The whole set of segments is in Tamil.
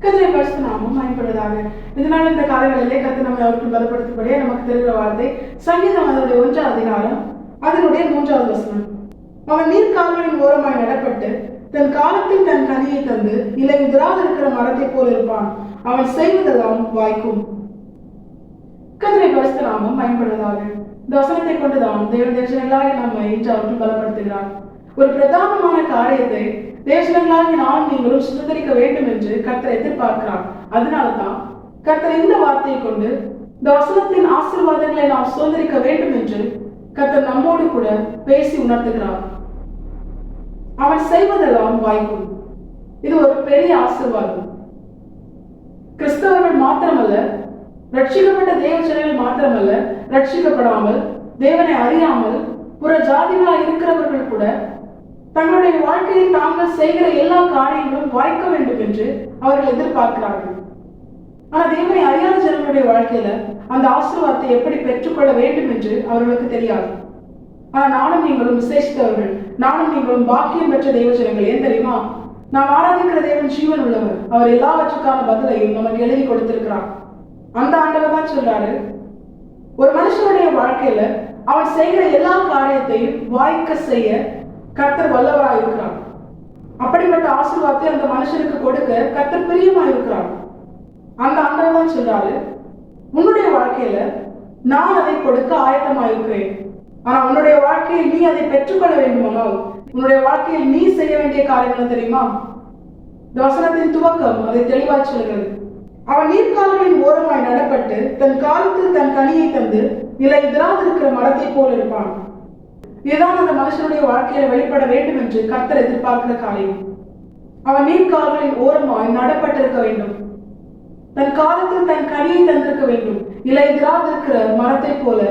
கர்த்தருடைய பரிசுத்த நாமம் மகிமைப்படுவதாக. இதனால இந்த காலங்களிலே கர்த்தர் நம்மை அவருக்கு பலப்படுத்தும்படியே நமக்கு தெரிகிற வார்த்தை சங்கீதம் அதனுடைய 1ஆம் அதிகாரம் அதனுடைய 3வது வசனம். அவன் நீர்க்கால்களின் ஓரமாய் நடப்பட்டு தன் காலத்தில் தன் கனியை தந்து இலை உதிராது இருக்கிற மரத்தை போல் இருப்பான். அவன் செய்வதெல்லாம் வாய்க்கும். கர்த்தருடைய பரிசுத்த நாமம் மகிமைப்படுவதாக. இந்த வசனத்தை கொண்டுதான் தேவஜனங்களாக நம்மை இன்று அவர்கள் பலப்படுத்துகிறார். ஒரு பிரதானமான காரியத்தை தேவஜனங்களாக நாம் நீங்களும் சுதந்திரிக்க வேண்டும் என்று கர்த்தர் எதிர்பார்க்கிறார். அதனால்தான் கர்த்தர் இந்த வார்த்தையை கொண்டு இந்த வசனத்தின் ஆசீர்வாதங்களை நாம் சுதந்திரிக்க வேண்டும் என்று கர்த்தர் நம்மோடு கூட பேசி உணர்த்துகிறார். அவன் செய்வதெல்லாம் வாய்க்கும். இது ஒரு பெரிய ஆசீர்வாதம். கிறிஸ்தவர்கள் மாத்திரமல்ல, ரட்சிக்கப்பட்ட தேவ ஜனங்கள் மாத்திரமல்ல, ரட்சிக்கப்படாமல் தேவனை அறியாமல் புற ஜாதிகளாக இருக்கிறவர்கள் கூட தங்களுடைய வாழ்க்கையில் தாங்கள் செய்கிற எல்லா காரியங்களும் வாய்க்க வேண்டும் என்று அவர்கள் எதிர்பார்க்கிறார்கள். ஆனா தேவனை அறியாத ஜனங்களுடைய வாழ்க்கையில அந்த ஆசீர்வாதத்தை எப்படி பெற்றுக்கொள்ள வேண்டும் என்று அவர்களுக்கு தெரியாது. ஆனா நானும் நீங்களும் விசேஷித்தவர்கள், நானும் நீங்களும் பாக்கியம் பெற்ற தேவ ஜனங்கள். ஏன் தெரியுமா? நாம் ஆராதிக்கிற தேவன் ஜீவன் உள்ளவர். அவர் எல்லாவற்றுக்கான பதிலையும் நமக்கு எழுதி கொடுத்திருக்கிறார். அந்த ஆண்டவர் தான் சொல்றாரு, ஒரு மனுஷனுடைய வாழ்க்கையில அவன் செய்கிற எல்லா காரியத்தையும் வாய்க்க செய்ய கர்த்தர் வல்லவராய் இருக்கிறார். அப்படிப்பட்ட ஆசீர்வாதத்தை அந்த மனுஷனுக்கு கொடுக்க கர்த்தர் பிரியமாய் இருக்கிறார். அந்த ஆண்டவர் தான் சொல்றாரு, உன்னுடைய வாழ்க்கையில நான் அதை கொடுக்க ஆயத்தமாய் இருக்கிறேன். ஆனா உன்னுடைய வாழ்க்கையில் நீ அதை பெற்றுக்கொள்ள வேண்டுமானால் உன்னுடைய வாழ்க்கையில் நீ செய்ய வேண்டிய காரியங்கள் தெரியுமா? இந்த வசனத்தின் துவக்கம் அதை தெளிவாய் சொல்கிறது. அவன் நீர்க்கால்களின் ஓரமாய் நடப்பட்டு தன் காலத்தில் தன் கனியை தந்து இலை உதிராது இருக்கிற மரத்தை போல் இருப்பான். இதுதான் அந்த மனுஷனுடைய வாழ்க்கையில வெளிப்பட வேண்டும் என்று கர்த்தர் எதிர்பார்க்கிற காரியம். அவன் நீர்க்கால்களின் ஓரமாய் நடப்பட்டிருக்க வேண்டும். தன் காலத்தில் தன் கனியை தந்திருக்க வேண்டும். இலை உதிராது இருக்கிற மரத்தை போல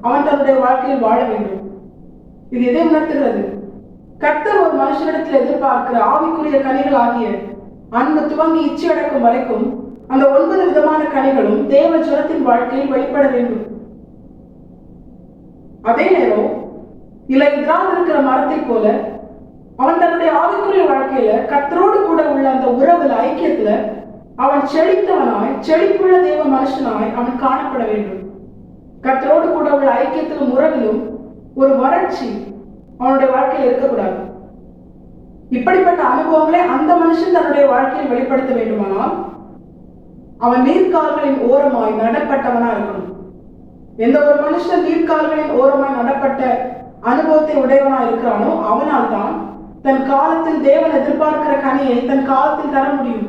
அவன் தன்னுடைய வாழ்க்கையில் வாழ வேண்டும். இது எதை உணர்த்துகிறது? கர்த்தர் ஒரு மனுஷனிடத்தில் எதிர்பார்க்கிற ஆவிக்குரிய கனிகள் ஆகிய அன்பு துவங்கி இச்சையடக்கும் வரைக்கும் அந்த 9 விதமான கனிகளும் தேவ ஜனத்தின் வாழ்க்கையில் வெளிப்பட வேண்டும். அதே நேரம் இலை உதிராது இருக்கிற மரத்தை போல அவன் தன்னுடைய ஆவிக்குரிய வாழ்க்கையில கர்த்தரோடு கூட உள்ள அந்த உறவுல ஐக்கியத்துல அவன் செழித்தவனாய் செழிப்புள்ள தேவ மனுஷனாய் அவன் காணப்பட வேண்டும். கர்த்தரோடு கூட உள்ள ஐக்கியத்திலும் உறவிலும் ஒரு வறட்சி அவனுடைய வாழ்க்கையில் இருக்கக்கூடாது. இப்படிப்பட்ட அனுபவங்களை அந்த மனுஷன் தன்னுடைய வாழ்க்கையில் வெளிப்படுத்த வேண்டுமானால் அவன் நீர்க்கால்களின் ஓரமாய் நடப்பட்டவனா இருக்கணும். எந்த ஒரு மனுஷன் நீர்க்கால்களின் ஓரமாய் நடப்பட்ட அனுபவத்தை உடையவனா இருக்கிறானோ அவனால் தான் தன் காலத்தில் தேவன் எதிர்பார்க்கிற கனியை தன் காலத்தில் தர முடியும்.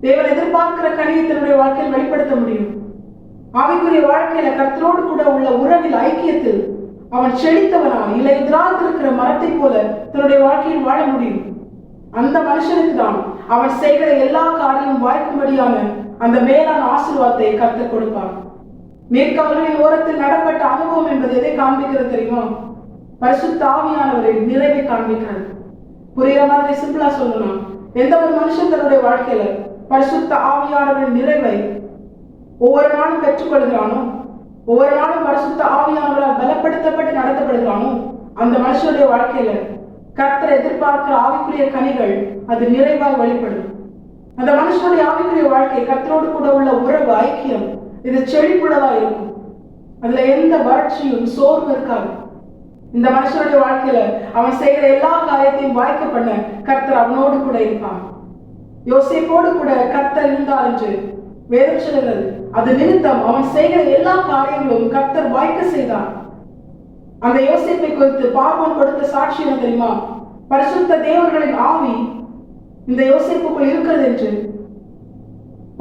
தேவன் எதிர்பார்க்கிற கனியை தன்னுடைய வாழ்க்கையில் வெளிப்படுத்த முடியும். ஆவிக்குரிய வாழ்க்கையில கர்த்தரோடு கூட உள்ள உறவில் ஐக்கியத்தில் அவன் செழித்தவனாய் இலை உதிராது இருக்கிற மரத்தை போல தன்னுடைய வாழ்க்கையில் வாழ முடியும். அந்த மனுஷனுக்கு தான் அவன் செய்கிற எல்லா காரியமும் வாய்க்கும்படியான அந்த மேலான ஆசீர்வாதத்தை கர்த்தர் கொடுப்பார். நீர்க்கால்களின் ஓரத்தில் நடப்பட்ட அனுபவம் என்பது எதை காண்பிக்கிறது தெரியுமா? பரிசுத்த ஆவியானவரின் நிறைவை காண்பிக்கிறது. புரியுற மாதிரி சிம்பிளா சொல்லணும், எந்த ஒரு மனுஷன் தன்னுடைய வாழ்க்கையில பரிசுத்த ஆவியானவரின் நிறைவை ஒவ்வொரு நாளும் பெற்றுக்கொள்கிறானோ, ஒவ்வொரு நாளும் பரிசுத்த ஆவியானவரால் பலப்படுத்தப்பட்டு நடத்தப்படுகிறானோ, அந்த மனுஷனுடைய வாழ்க்கையில கர்த்தர் எதிர்பார்க்கிற ஆவிக்குரிய கனிகள் அது நிறைவாக வெளிப்படும். அந்த மனுஷனுடைய ஆவிக்குரிய வாழ்க்கை கர்த்தரோடு கூட உள்ள உறவு ஐக்கியம் இது செழிப்புள்ளதா இருக்கும். அதுல எந்த வறட்சியும் சோர்வு இருக்காது. இந்த மனுஷனுடைய வாழ்க்கையில அவன் செய்கிற எல்லா காரியத்தையும் வாய்க்க பண்ண கர்த்தர் அவனோடு கூட இருப்பான். யோசேப்போடு கூட கர்த்தர் இருந்தார் என்று வேதம் சொல்கிறது. அது நிமித்தம் அவன் செய்கிற எல்லா காரியங்களும் கர்த்தர் வாய்க்க செய்தார். அந்த யோசேப்பை குறித்து பார்வோன் கொடுத்த சாட்சி என்ன தெரியுமா? பரிசுத்த தேவர்களின் ஆவி இந்த யோசேப்புக்குள் இருக்கிறது என்று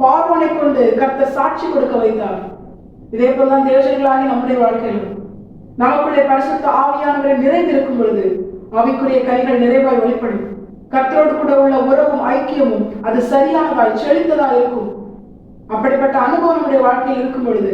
பார்வோனை கொண்டு கர்த்தர் சாட்சி கொடுக்க வைத்தார். இதே போலதான் தேவர்களாகி நம்முடைய வாழ்க்கையில் நமக்குள்ளே பரிசுத்த ஆவியானவரின் நிறைவு இருக்கும் பொழுது ஆவிக்குரிய கனிகள் நிறைவாய் வெளிப்படும். கர்த்தரோடு கூட உள்ள உறவும் ஐக்கியமும் அது சரியானதாய் செழித்ததாய் இருக்கும். அப்படிப்பட்ட அனுபவம் நம்முடைய வாழ்க்கையில் இருக்கும் பொழுது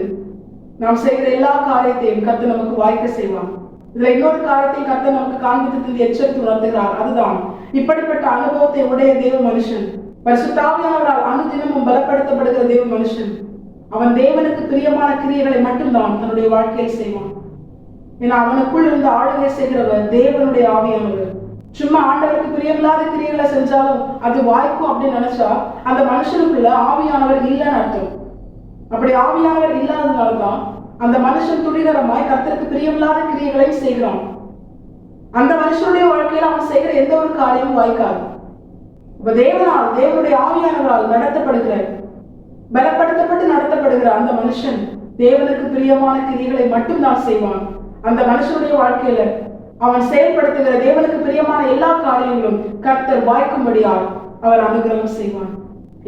நாம் செய்கிற எல்லா காரியத்தையும் கர்த்தர் நமக்கு வாய்க்க செய்வான். இதுல இன்னொரு காரியத்தை கர்த்தர் நமக்கு காண்பித்து எச்சரித்து உணர்த்துகிறார். அதுதான் இப்படிப்பட்ட அனுபவத்தை உடைய தேவ மனுஷன், பரிசுத்த ஆவியானவரால் அனுதினமும் பலப்படுத்தப்படுகிற தேவ மனுஷன், அவன் தேவனுக்கு பிரியமான கிரியைகளை மட்டும்தான் தன்னுடைய வாழ்க்கையில் செய்வான். ஏன்னா அவனுக்குள் இருந்து ஆளுகை செய்கிறவர் தேவனுடைய ஆவியானவர். சும்மா ஆண்டவருக்கு பிரியமில்லாத கிரியைகளை செஞ்சாலும் அது வாய்க்கும் அப்படின்னு நினைச்சா அந்த மனுஷனுக்குள்ள ஆவியானவர் இல்லைன்னு அர்த்தம். அப்படி ஆவியானவர் இல்லாததுனாலதான் அந்த மனுஷன் துணிகரமாய் கர்த்தருக்கு பிரியமில்லாத கிரியைகளை செய்கிறான். அந்த மனுஷனுடைய வாழ்க்கையில அவன் செய்கிற எந்த ஒரு காரியமும் வாய்க்காது. இப்ப தேவனுடைய ஆவியானவரால் நடத்தப்படுகிற, பலப்படுத்தப்பட்டு நடத்தப்படுகிற அந்த மனுஷன் தேவனுக்கு பிரியமான கிரியைகளை மட்டும் தான் செய்வான். அந்த மனுஷனுடைய வாழ்க்கையில அவன் செயல்படுத்துகிற தேவனுக்கு பிரியமான எல்லா காரியங்களும் கர்த்தர் வாய்க்கும்படியால் அவர் அனுகிரகம் செய்வான்.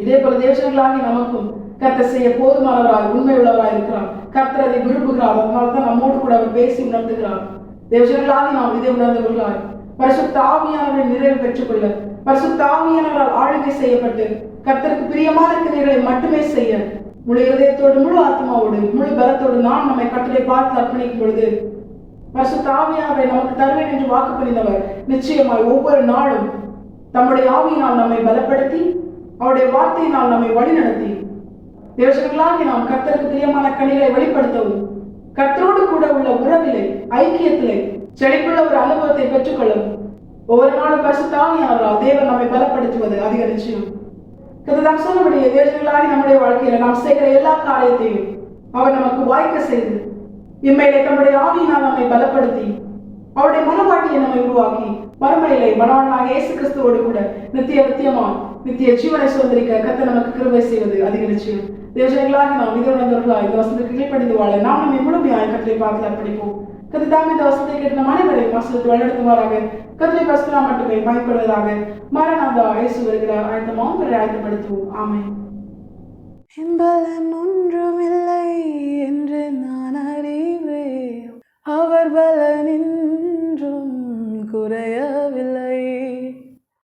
இதே போல தேவஜனங்களாகி நமக்கும் கர்த்தர் செய்ய போதுமானவராய் உண்மை உள்ளவராய் இருக்கிறார். கர்த்தர் அதை விரும்புகிறார். அதனால்தான் நம்மோடு கூட அவர் பேசி உணர்த்துகிறார். தேவஜனங்களாகி நாம் இதை உணர்ந்தவர்களாய் பரிசுத்த ஆவியானவரின் நிறைவு பெற்றுக்கொள்ள, பரிசுத்த ஆவியானவரால் ஆளுகை செய்யப்பட்டு கர்த்தருக்கு பிரியமான கிரியைகளை மட்டுமே செய்ய முழு இதயத்தோடு, முழு ஆத்மாவோடு, முழு பலத்தோடு நாம் நம்மை கர்த்தரை பார்த்து அர்ப்பணிக்கும் பொழுது பரிசுத்த ஆவியானவரை நமக்கு தருவேன் என்று வாக்கு பண்ணினவர் நிச்சயமாய் ஒவ்வொரு நாளும் தம்முடைய ஆவியினால் நம்மை பலப்படுத்தி அவருடைய வார்த்தையினால் நம்மை வழிநடத்தி தேவஜனங்களாகி நாம் கர்த்தருக்கு பிரியமான கனிகளை வெளிப்படுத்தவும், கர்த்தரோடு கூட உள்ள உறவிலே, ஐக்கியத்திலே செழிப்புள்ள ஒரு அனுபவத்தை பெற்றுக்கொள்ளவும் ஒவ்வொரு நாளும் பரிசுத்த ஆவியானவரால் தேவன் நம்மை பலப்படுத்துவது அதிக நிச்சயம். கர்த்தர் சொன்னபடியே தேவஜனங்களாகி நம்முடைய வாழ்க்கையில நாம் செய்கிற எல்லா காரியத்தையும் அவர் நமக்கு வாய்க்க செய்து இம்மையிலே தம்முடைய ஆவியினால் நம்மை பலப்படுத்தி அவருடைய மனவாட்டியை நம்மை உருவாக்கி மறுமையிலே மனவாளனாக இயேசு கிறிஸ்துவோடு கூட நித்திய ஜீவனை சுதந்திரிக்க கர்த்தர் நமக்கு கிருபை செய்வது அதிக நிச்சயம். தேவஜனங்களாகி நாம் இதை உணர்ந்தவர்களாய் இந்த வசனத்துக்கு கீழ்ப்படிந்து வாழ நாம் நம்மை முழுமையாய் கர்த்தரை பார்த்து அர்ப்பணிப்போம். கர்த்தர் தாமே இந்த வசனத்தை கேட்டு நம் அனைவரையும் வசனத்தை வழிநடத்துவாராக. கர்த்தரை பரிசுத்தம் மட்டுமே பயன்படுவதாக. மரணாந்தா இயேசு வருகிறார். ஆயத்தப்படுத்துவோம். ஆமென். பலன் ஒன்றுமில்லை என்று நான் அறிவேன், அவர் பலனின்றும் குறையவில்லை.